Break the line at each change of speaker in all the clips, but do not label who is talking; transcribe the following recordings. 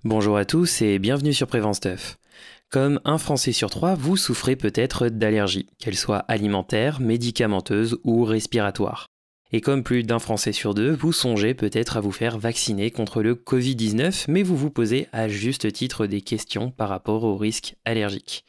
Bonjour à tous et bienvenue sur PreventStuff. Comme un Français sur trois, vous souffrez peut-être d'allergies, qu'elles soient alimentaires, médicamenteuses ou respiratoires. Et comme plus d'un Français sur deux, vous songez peut-être à vous faire vacciner contre le Covid-19, mais vous vous posez à juste titre des questions par rapport aux risques allergiques.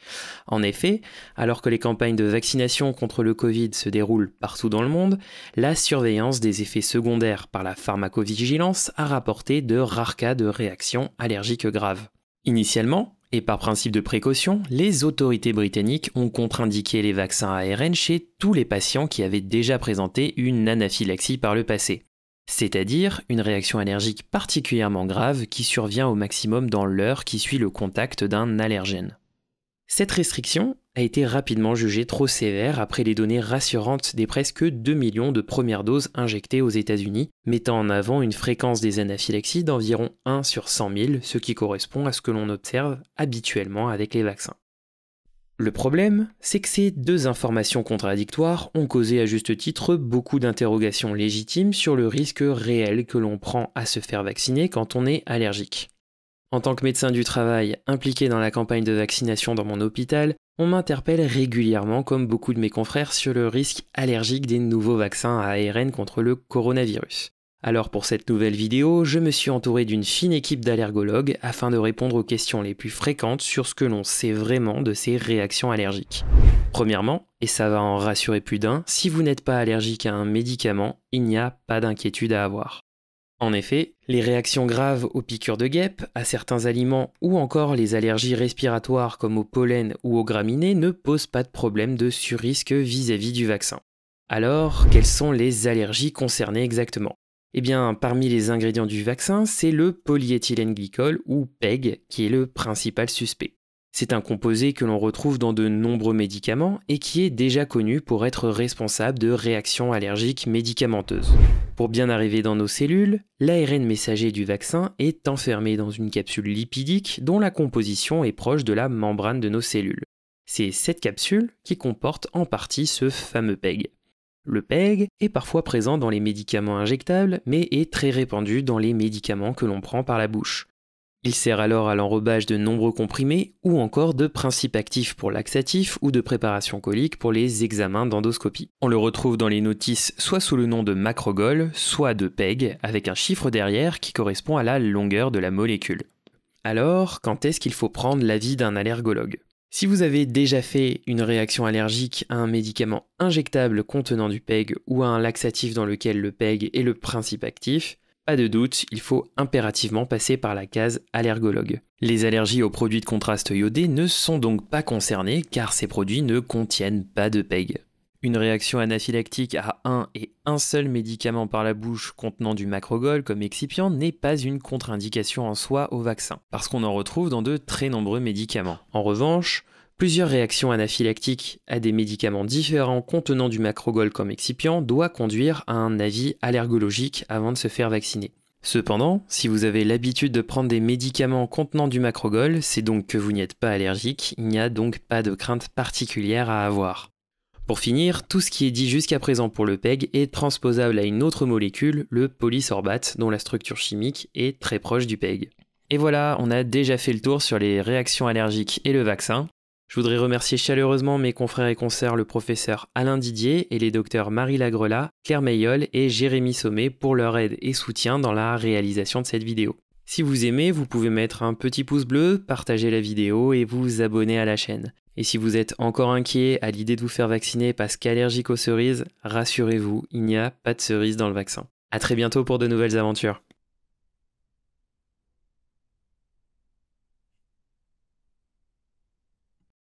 En effet, alors que les campagnes de vaccination contre le Covid se déroulent partout dans le monde, la surveillance des effets secondaires par la pharmacovigilance a rapporté de rares cas de réactions allergiques graves. Initialement, et par principe de précaution, les autorités britanniques ont contre-indiqué les vaccins ARN chez tous les patients qui avaient déjà présenté une anaphylaxie par le passé, c'est-à-dire une réaction allergique particulièrement grave qui survient au maximum dans l'heure qui suit le contact d'un allergène. Cette restriction a été rapidement jugée trop sévère après les données rassurantes des presque 2 millions de premières doses injectées aux États-Unis, mettant en avant une fréquence des anaphylaxies d'environ 1 sur 100 000, ce qui correspond à ce que l'on observe habituellement avec les vaccins. Le problème, c'est que ces deux informations contradictoires ont causé à juste titre beaucoup d'interrogations légitimes sur le risque réel que l'on prend à se faire vacciner quand on est allergique. En tant que médecin du travail impliqué dans la campagne de vaccination dans mon hôpital, on m'interpelle régulièrement, comme beaucoup de mes confrères, sur le risque allergique des nouveaux vaccins à ARN contre le coronavirus. Alors pour cette nouvelle vidéo, je me suis entouré d'une fine équipe d'allergologues afin de répondre aux questions les plus fréquentes sur ce que l'on sait vraiment de ces réactions allergiques. Premièrement, et ça va en rassurer plus d'un, si vous n'êtes pas allergique à un médicament, il n'y a pas d'inquiétude à avoir. En effet, les réactions graves aux piqûres de guêpes, à certains aliments ou encore les allergies respiratoires comme au pollen ou aux graminées ne posent pas de problème de surrisque vis-à-vis du vaccin. Alors, quelles sont les allergies concernées exactement ? Eh bien, parmi les ingrédients du vaccin, c'est le polyéthylène glycol ou PEG qui est le principal suspect. C'est un composé que l'on retrouve dans de nombreux médicaments et qui est déjà connu pour être responsable de réactions allergiques médicamenteuses. Pour bien arriver dans nos cellules, l'ARN messager du vaccin est enfermé dans une capsule lipidique dont la composition est proche de la membrane de nos cellules. C'est cette capsule qui comporte en partie ce fameux PEG. Le PEG est parfois présent dans les médicaments injectables, mais est très répandu dans les médicaments que l'on prend par la bouche. Il sert alors à l'enrobage de nombreux comprimés ou encore de principes actifs pour laxatifs ou de préparation colique pour les examens d'endoscopie. On le retrouve dans les notices soit sous le nom de macrogol, soit de PEG, avec un chiffre derrière qui correspond à la longueur de la molécule. Alors, quand est-ce qu'il faut prendre l'avis d'un allergologue ? Si vous avez déjà fait une réaction allergique à un médicament injectable contenant du PEG ou à un laxatif dans lequel le PEG est le principe actif, pas de doute, il faut impérativement passer par la case allergologue. Les allergies aux produits de contraste iodés ne sont donc pas concernées car ces produits ne contiennent pas de PEG. Une réaction anaphylactique à un et un seul médicament par la bouche contenant du macrogol comme excipient n'est pas une contre-indication en soi au vaccin, parce qu'on en retrouve dans de très nombreux médicaments. En revanche, plusieurs réactions anaphylactiques à des médicaments différents contenant du macrogol comme excipient doit conduire à un avis allergologique avant de se faire vacciner. Cependant, si vous avez l'habitude de prendre des médicaments contenant du macrogol, c'est donc que vous n'y êtes pas allergique, il n'y a donc pas de crainte particulière à avoir. Pour finir, tout ce qui est dit jusqu'à présent pour le PEG est transposable à une autre molécule, le polysorbate, dont la structure chimique est très proche du PEG. Et voilà, on a déjà fait le tour sur les réactions allergiques et le vaccin. Je voudrais remercier chaleureusement mes confrères et consoeurs, le professeur Alain Didier et les docteurs Marie Lagrela, Claire Mayol et Jérémy Sommet pour leur aide et soutien dans la réalisation de cette vidéo. Si vous aimez, vous pouvez mettre un petit pouce bleu, partager la vidéo et vous abonner à la chaîne. Et si vous êtes encore inquiet à l'idée de vous faire vacciner parce qu'allergique aux cerises, rassurez-vous, il n'y a pas de cerises dans le vaccin. À très bientôt pour de nouvelles aventures.